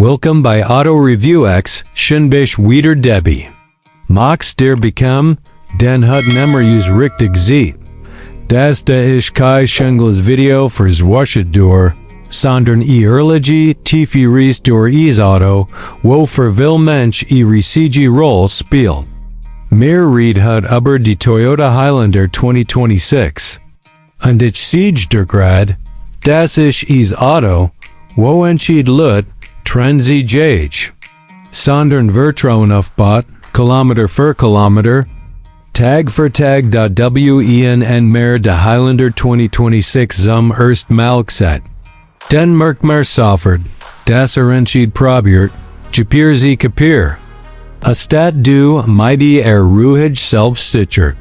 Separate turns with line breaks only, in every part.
Willkommen bei AutoReviewX, schön bist wieder dabei. Magst dir bekommen, den hat nemmer richtig sieht. Das da ich Kei Show's Video fürs Washed sondern ehrlich tiefe Ries durch Auto, wo für will Mensch riesige Rolle spielt. Mehr Reed hat über die Toyota Highlander 2026. Und ich siege dir grad, das ich Auto, wo entschied lut, trendy jage. Sondern Vertrauen aufbaut, Kilometer für Kilometer, Tag für Tag. Wen mehr de Highlander 2026 zum erst Mal gesagt. Den merkt mer soffert, das entschied probiert, Japir sie kapir. Astat du mighty Ruhigs selbstsicher.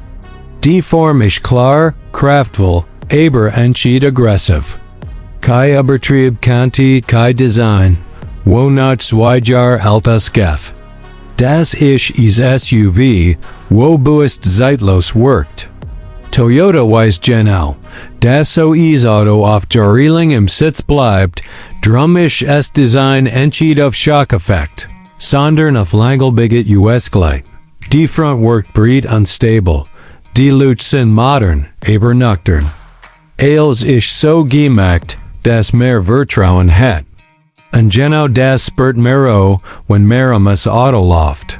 Die Form ist klar, kraftvoll, aber entschied aggressiv. Kei Übertrieb Kanti, Kei Design, wo not Zwijar altas Gef. Das ist SUV, wo buist zeitlos wirkt. Toyota weiß genau, das Auto auf Jarreling im Sitz bleibt, drum ist es Design entschied auf Schockeffekt, sondern auf Langelbiget US-Gleit. Die Front wirkt breit unstable, die Lutsch sind modern, aber nocturn. Als ist so gemacht, dass mehr Vertrauen hat. Und genau das spürt Mero, wenn Meramas Auto läuft.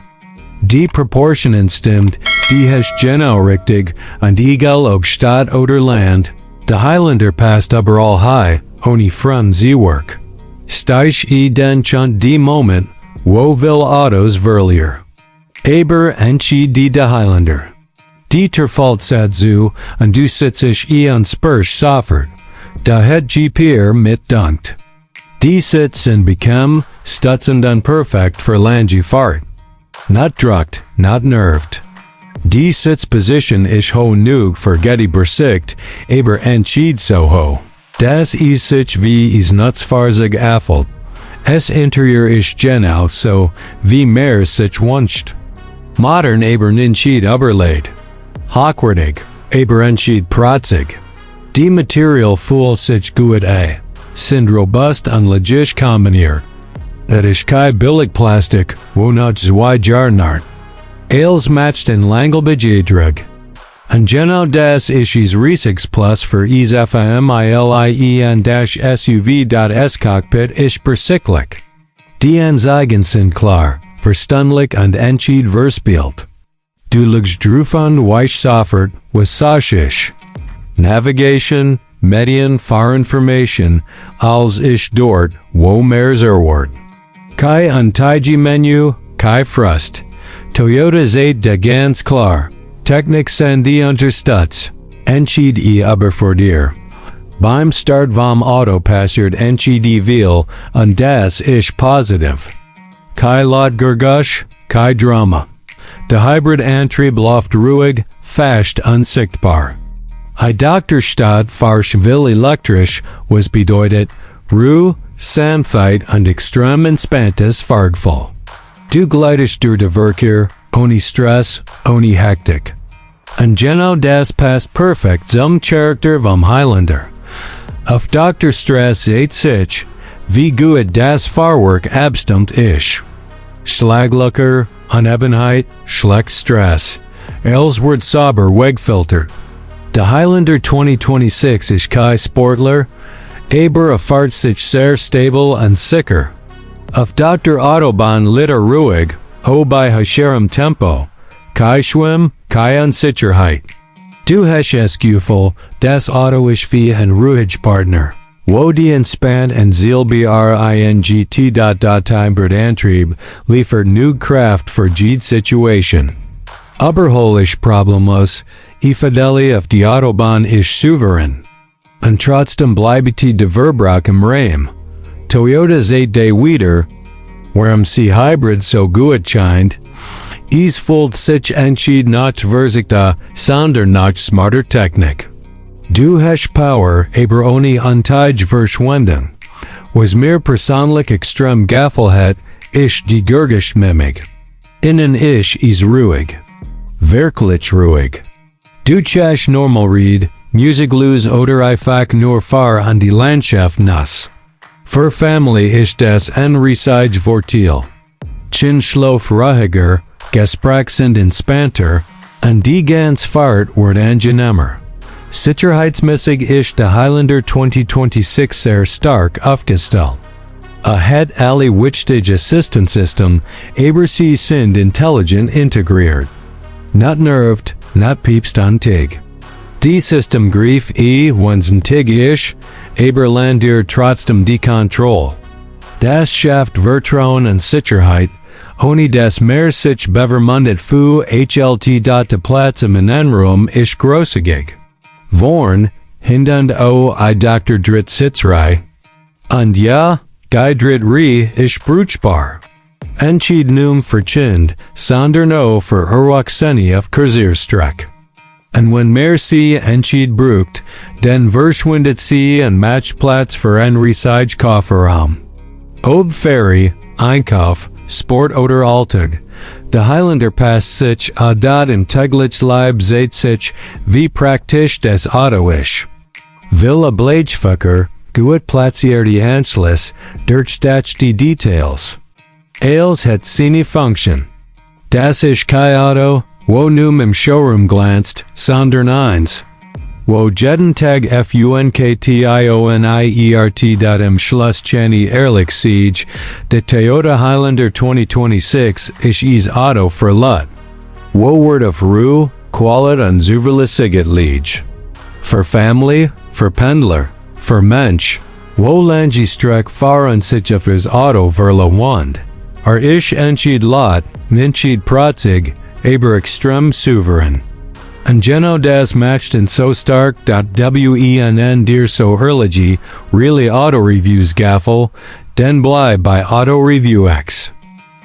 Die Proportionen stimmt, die hast genau richtig, und egal ob Stadt oder Land, der Highlander passt überall high, ohne from Z-Work. Steich den chunt die Moment, wo will Autos verlier. Aber entschied die de Highlander. Die terfalt sat zu, und du sitzt ich unspursch soffert. Da het GPR mit dunkt. Die sitzen become, stutzend unperfect für lange Fahrt. Not druckt, not nerved. Die Sitzposition ist ho nug für Getty Bersicht, aber entschied so ho. Das is sich wie is nutzfarzig affelt. Es Interieur ist genau so, wie mehr sich wünscht. Modern aber entschied überlaid. Hochwertig, aber entschied protzig. Die Material fühlt sich gut sind robust und leicht kombiniert. Het is kei billig Plastik, wo not Zwijar nart. Als matcht in Langelbij Iidrugg. Und genau das ist riesiges Plus für Familie-SUV. Das Cockpit ist persichtlich. Die Anzeigen sind klar, verständlich und entschied verspielt. Du lugst drauf an weich soffert, was saschisch. Navigation, Medien, Fahrinformation, als ich dort, wo mehr Wort. Kei Antaiji Menü, Kei Frust. Toyota zeigt de ganz klar. Technik sind die Unterstütz. Entschied aber für dir. Beim Start vom Auto passiert entschied viel, und das ist positiv. Kei Lot Gurgush, Kei Drama. Der Hybrid-Antrieb läuft ruhig, fast unsichtbar. Dr. Stadt farsch will elektrisch, was bedeutet, Ruhe, Sanftheit und extrem entspanntes Fahrgefühl. Du gleitest durch den Verkehr, ohne Stress, ohne Hektik. Und genau das passt perfekt zum Charakter vom Highlander. Auf Dr. Stress seht sich, wie gut das Fahrwerk abstimmt ist. Schlaglucker, Unebenheit, schlecht Stress. Els wird sauber weggefiltert. Der Highlander 2026 ist Kei Sportler, aber fahrt sich sehr stabil und sicher. Auf Dr. Autobahn litter ruhig, ho bei hascherem Tempo, Kei Schwimm, Kei Unsicherheit. Du hast es Gefühl, das Auto ist wie ein Ruhig-Partner, wo die entspannt und zielbringt Hybrid-Antrieb liefert genug Kraft für jede Situation. Überholisch problemlos, Fidelity auf die Autobahn ist souverän. Und trotzdem bleibt die Verbrauch im Rahmen. Toyota zeigt wieder, warum sie Hybrid so gut scheint, fühlt sich entschied not verzichtig, sondern nach smarter Technik. Du hast Power, aber ohne Anteige verschwenden. Was mir persönlich extrem gefällt, ist die Gurgisch-Mimik. Innen ist ruhig. Wirklich ruhig. Du chast normal Reed, Musik los oder einfach nur fahr an die Landschaft nass. Für Familie ist das ein riesige Vorteil. Chin schlof ruhiger, gesprechend entspannter, und die ganze Fahrt wird angenehmer. Sicherheitsmäßig ist der Highlander 2026 sehr stark aufgestellt. Hat alle wichtige Assistenzsystem, aber sie sind intelligent integriert. Not nervt, not piepst an Tig. Die System grief wenn's Tig ist, aber landet trotzdem die Kontrolle. Das schafft Vertrauen und Sicherheit, ohne dass mehr sich bevermundet für HLT. Der Platz im Innenraum ist großzügig. Vorn, hindern Dr. Dritt Sitzrei. Und ja, Guy Dritt ist brauchbar. Entschieden verchind, sondern für Erwachsene auf Kursierstreck. Und wenn mehr sie entschied brucht, dann verschwindet sie und matcht Platz für ein riesige Kofferraum. Ob Ferry, Einkauf, Sport oder Alltag. Der Highlander passt sich dort im täglich Leib seit sich, wie praktisch das Auto ist. Villa Bleichfucker, gut platzierte Anschluss, durchstacht die Details. Alles hat seine Funktion. Das ist kein Auto, wo nun im Showroom glänzt, sondern eins. Wo jeden Tag funktioniert. Im Schluss Chani ehrlich siege, der Toyota Highlander 2026 ist is Auto für Lut. Wo wird auf Ruhe, Qualität und Zuverlässigkeit liegt. Für Familie, für Pendler, für Mensch, wo lange Streck fahren sich auf das Auto verlauend. Ist entschied Lot, entschied protzig, aber extrem souverän. Und genau das macht ihn so stark, wenn dir so ehrlich, reale AutoReviews gaffel, dann bleib bei AutoReviewX.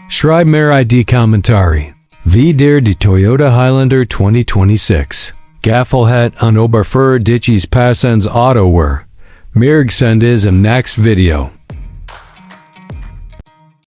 Schreib mir die Kommentare. Wie dir die Toyota Highlander 2026 gaffel hat und oberfür ditches passens Auto were. Mir send is im next video.